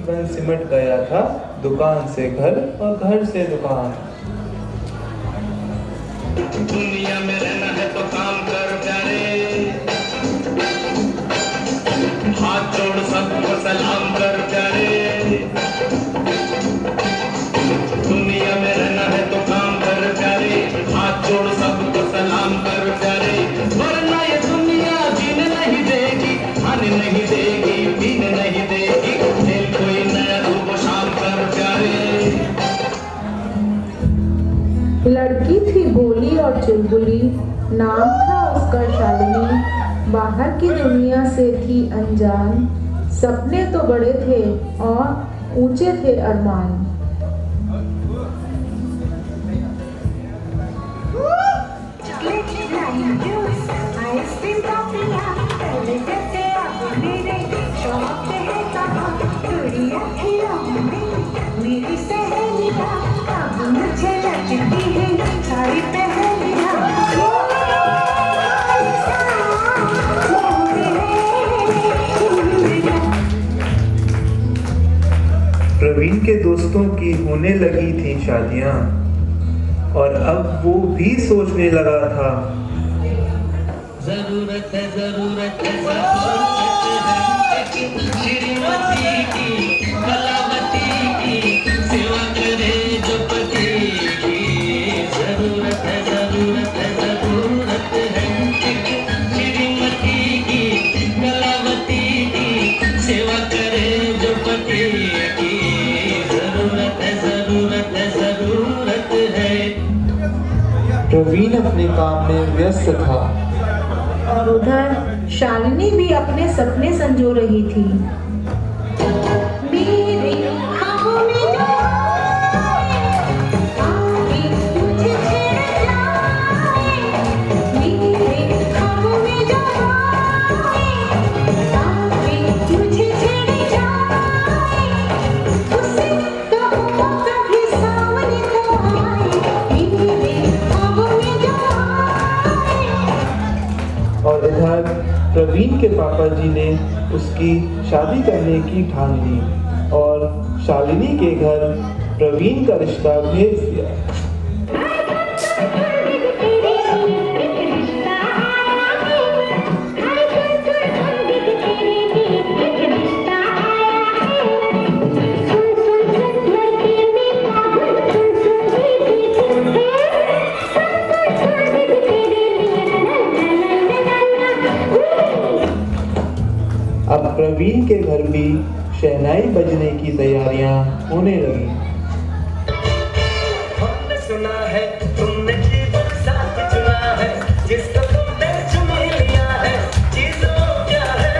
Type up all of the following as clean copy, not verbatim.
बन सिमट गया था, दुकान से घर और घर से दुकान। दुनिया में रहना है तो काम कर प्यारे, हाथ जोड़ सबको सलाम कर प्यारे। दुनिया में रहना है तो काम कर प्यारे, हाथ जोड़ सबको सलाम कर प्यारे। वरना ये दुनिया जीने नहीं देगी, खाने नहीं देगी, पीने नहीं देगी। खेल कोई नया सुबह शाम कर प्यारे। लड़की थी भोली और चुलबुली, नाम था उसका शालिनी। बाहर की दुनिया से थी अनजान, सपने तो बड़े थे और ऊंचे थे अरमान। प्रवीण के दोस्तों की होने लगी थी शादियां और अब वो भी सोचने लगा था, जरूरत है जरूरत है जरूरत है श्रीमती की, कलावती की सेवा करे जो पति की। जरूरत है जरूरत है जरूरत है श्रीमती की, कलावती की सेवा करे जो पति की। जरूरत है जरूरत है जरूरत है। प्रवीण अपने काम में व्यस्त था और उधर शालिनी भी अपने सपने संजो रही थी। मेरे ख्वाबों में जो आके मुझे छेड़ जाए, मेरे ख्वाबों में जो आके मुझे छेड़ जाए, उसे कहो कभी सामने तो आए, मेरे ख्वाबों में जो और इधर प्रवीण के पापा जी ने उसकी शादी करने की ठान ली और शालिनी के घर प्रवीण का रिश्ता भेज दिया। अब प्रवीण के घर भी शहनाई बजने की तैयारियां होने लगी। हमने सुना है तुमने जीवन साथ चुना है, जिसको तुमने चुन लिया है, चीज़ों क्या है।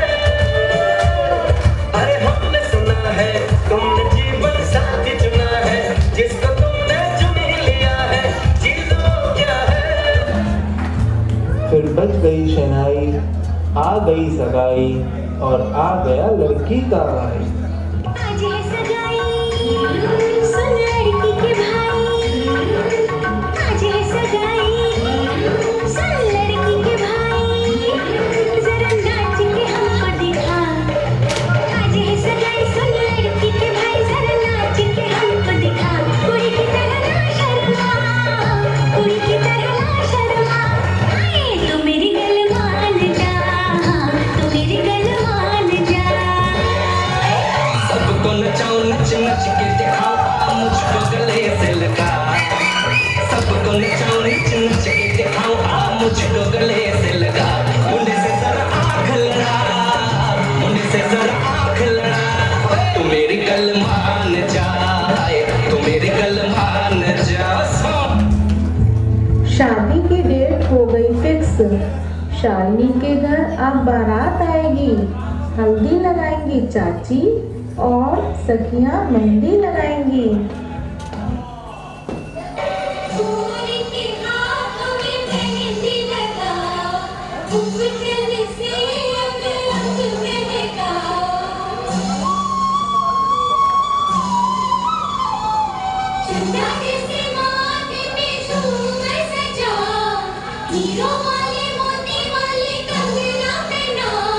अरे हमने सुना है तुमने जीवन साथ चुना है, जिसको तुमने चुन लिया है, चीज़ों क्या है। फिर बज गई शहनाई, आ गई सगाई और आ गया लड़की का भाई। आज है सगाई सुन लड़की के भाई, आज है सगाई सुन लड़की के भाई, जरा नाच के हमको दिखा। आज है सगाई सुन लड़की के भाई, जरा नाच के हमको दिखा। कुड़ी की तरह ना शर्मा, कुड़ी की तरह ना शर्मा, आए तो मेरी गल मान जा, तो मेरी गल मान जा। सबको नचाओ नच नच के दिखाओ, मुझको गले से लगा। सबको नचाओ नच नच के दिखाओ, मुझको गले से लगा। मुझे से जरा आँख लड़ा, मुझे से जरा आँख लड़ा। तू मेरी गल मान जाए, तू मेरी गल मान जा। शादी की डेट हो गई फिक्स। शालिनी के घर अब बारात आएगी, हल्दी लगाएंगी चाची और सखियां मेहंदी लगाएंगी। पूरी के हाथों में मेहंदी लगाओ, उंगली से अंग में लगाओ। चंदा जैसे माथे पे झूमर सजाओ, हीरो वाले मोती वाले कंगना पहनाओ।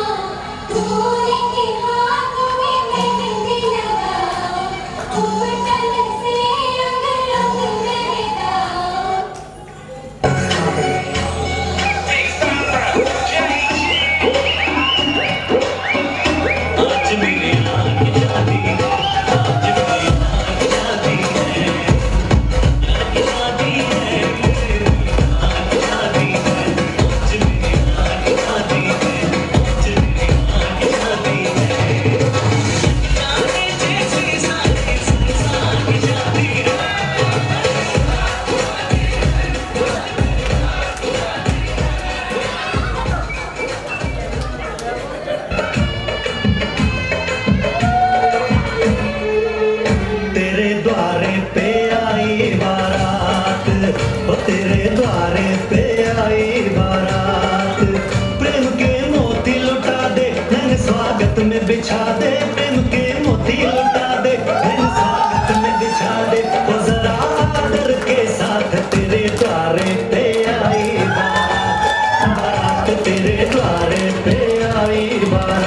पूरी के हाथों में मेहंदी लगाओ। स्वागत में बिछा दे प्रेम के मोती लुटा दे, धन स्वागत में बिछा दे वो जरा आदर के साथ तेरे द्वारे पे आई बारात, तेरे द्वारे पे आई बारात।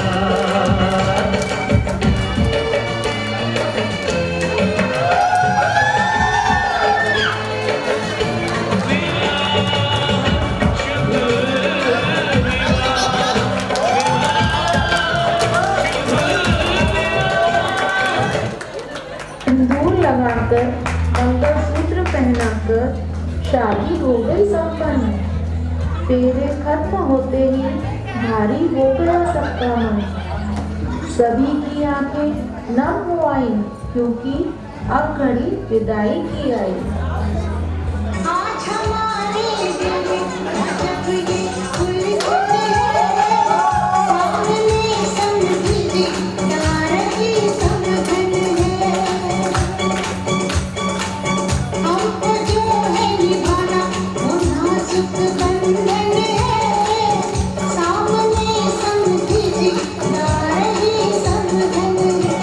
सिंदूर लगाकर मंगलसूत्र पहनाकर शादी हो गई संपन्न। फेरे खत्म होते ही भारी हो गया सबका मन। सभी की आंखें नम हो आई क्योंकि अब घड़ी विदाई की आई। आज हमारे दिल में जब ये फूल फूटे सामने समझी प्यार की समझन है, हमको जो है निभाना वो नाजुक बंधन है, सामने समझी प्यार की समझन है।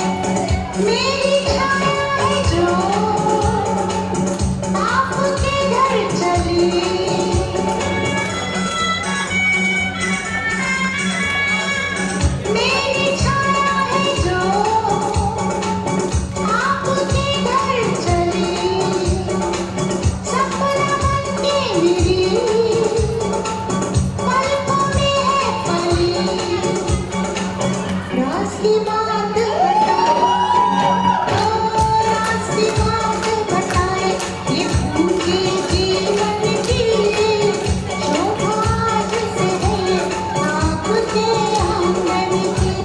मेरी छाया है जो आपके घर चली, मेरी छाया है जो आपके घर चली, सपना बनके मेरी पलकों में है पली। राज की बात राज की बात बताए ये भूखे जीवन की शोभा आज से है आपके आंगन की।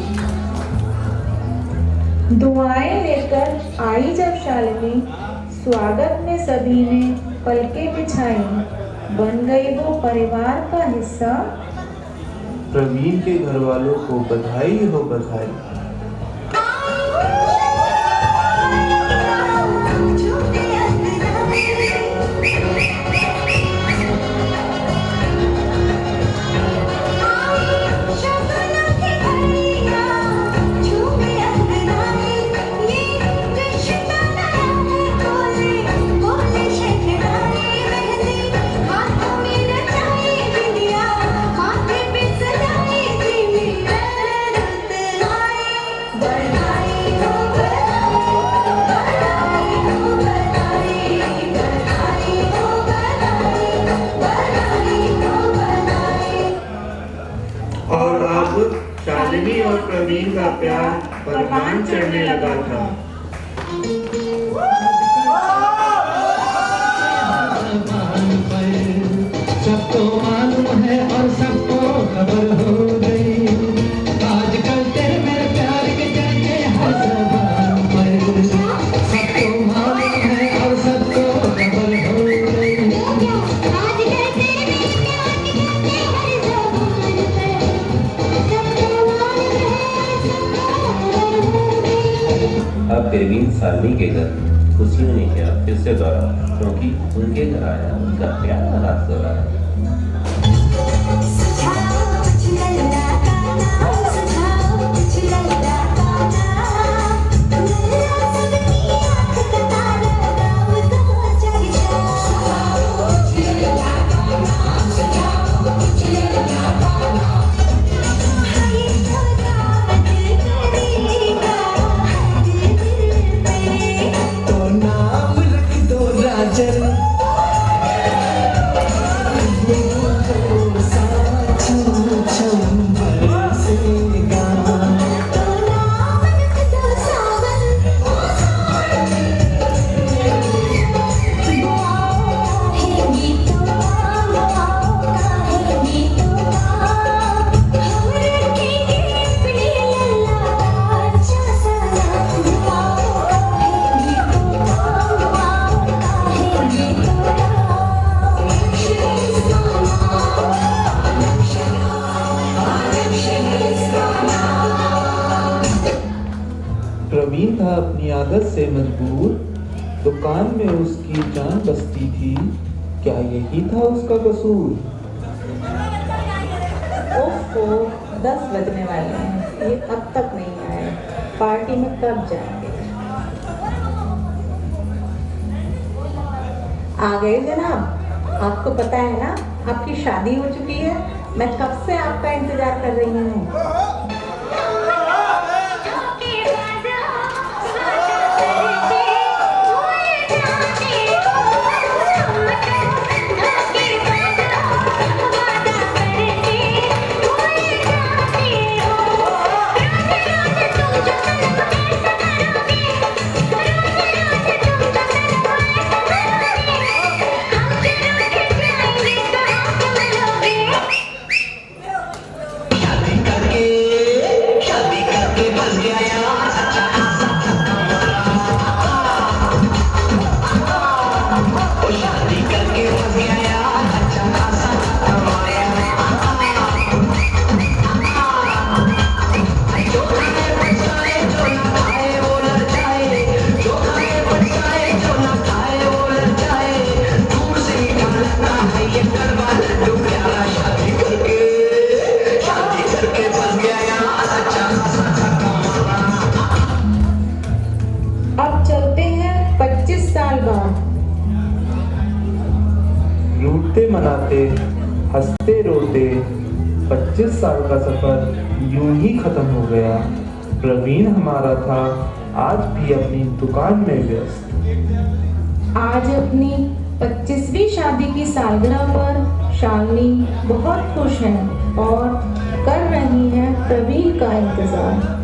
दुआएं लेकर आई जब शालिनी, स्वागत में सभी ने पलके बिछाई। बन गई वो परिवार का हिस्सा। प्रवीण के घर वालों को बधाई हो बधाई। झूठे अंगनाए शबनम की घड़ियां झूठे अंगनाए, ये रिश्ता नया है बोले बोले शहनाई। मेहंदी हाथों में रचाई बिंदिया, माथे पे सजाई दीवी रुत आई। बधाई हो बधाई हो बधाई, बधाई हो बधाई, बधाई हो बधाई। और अब शालिनी और प्रवीण का प्यार परवान चढ़ने लगा था। सबको मालूम है और सबको खबर हो गई, आजकल तेरे मेरे प्यार के चर्चे हर ज़बान पर। सबको मालूम है और सबको खबर हो गई। आज तेरे मेरे प्यार के चर्चे हर ज़बान पर, सबको मालूम है सबको खबर हो गई। अब परवीन शालिनी के घर खुशियों ने किया फिर से दौरा, क्योंकि उनके घर आया उनका प्यारा रात दौरा। सुझाओ कुछ लल्ला का नाम, सुझाओ कुछ लल्ला का नाम, लल्ला सबकी आँख का तारा, नाम तो चाहिए। सुझाओ कुछ लल्ला का नाम, सुझाओ कुछ लल्ला का नाम, हाय तो दावत करेगा हर दिल पे। तो नाम रख दो राजन, प्रवीण था अपनी आदत से मजबूर, दुकान में उसकी जान बसती थी, क्या यही था उसका कसूर? ओफो, 10 बजने वाले हैं, ये अब तक नहीं आए। पार्टी में कब जाएंगे? आ गए जनाब। आपको पता है ना आपकी शादी हो चुकी है। मैं कब से आपका इंतजार कर रही हूँ। अब चलते हैं 25 साल बाद। रूठते मनाते हंसते रोते 25 साल का सफर यूं ही खत्म हो गया। प्रवीण हमारा था आज भी अपनी दुकान में व्यस्त। आज अपनी 25वीं शादी की सालगिरह पर शालिनी बहुत खुश है और कर रही है प्रवीण का इंतजार।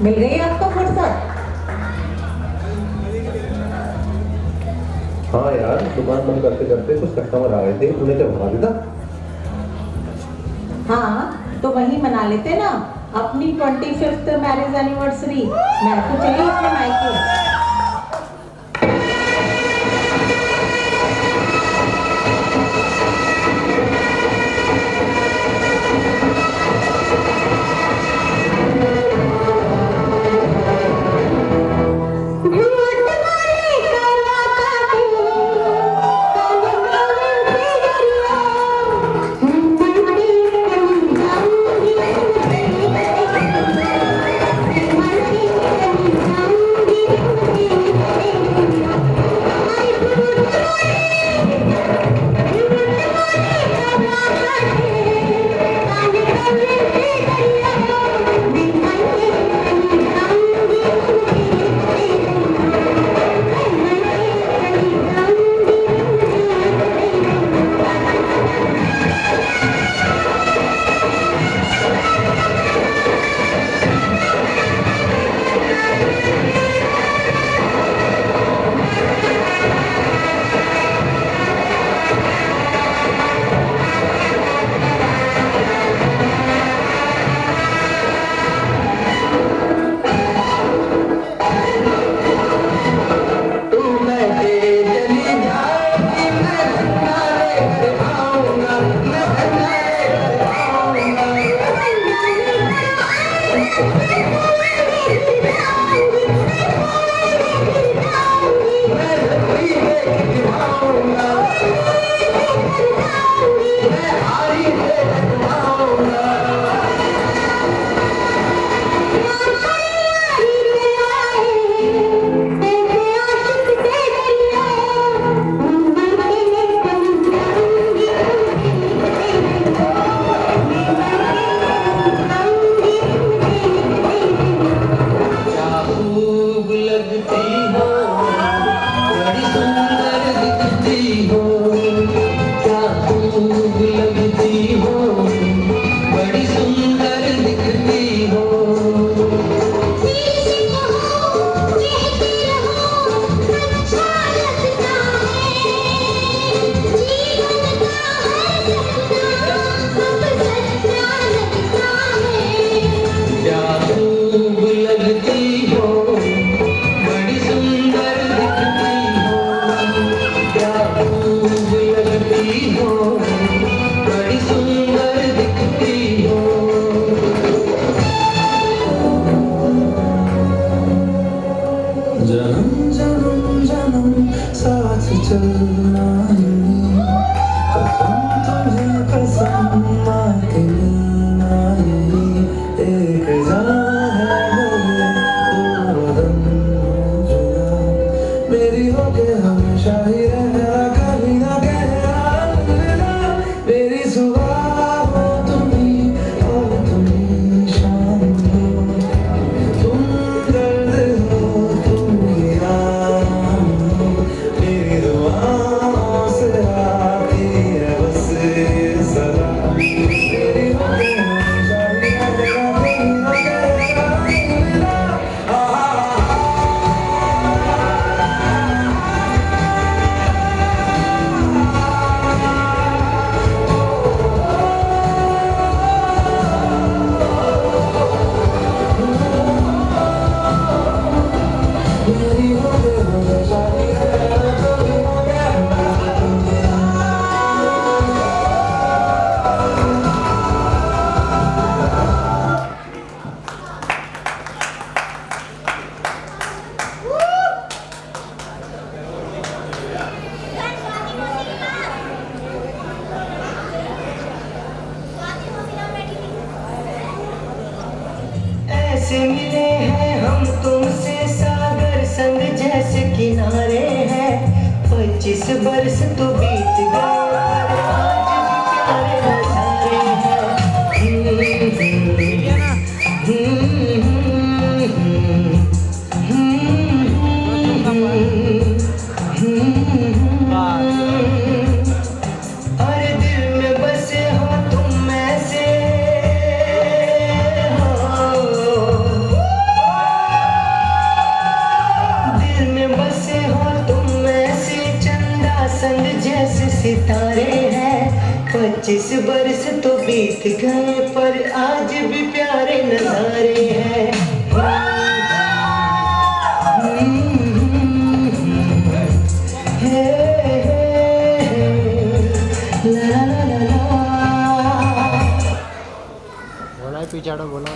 मिल गई आपको फुर्सत? हाँ यार, दुकान बंद करते करते कुछ कस्टमर आ गए थे, उन्हें क्या भगा देता। हाँ तो वहीं मना लेते ना अपनी 25th मैरिज एनिवर्सरी। मैं तो चली अपने मायके। ऐसे मिले हैं हम तुमसे सागर संग जैसे किनारे हैं 25 बरस तो बीत गए पर आज भी प्यारे नजारे हैं। अरे दिल में बसे हो तुम ऐसे हो पसंद जैसे सितारे हैं। 25 बरस तो बीत गए पर आज भी प्यारे नजारे हैं। ला ला ला ला। पिछाड़ो बोला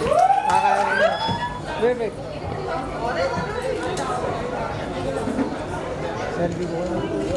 सेल्फी बोल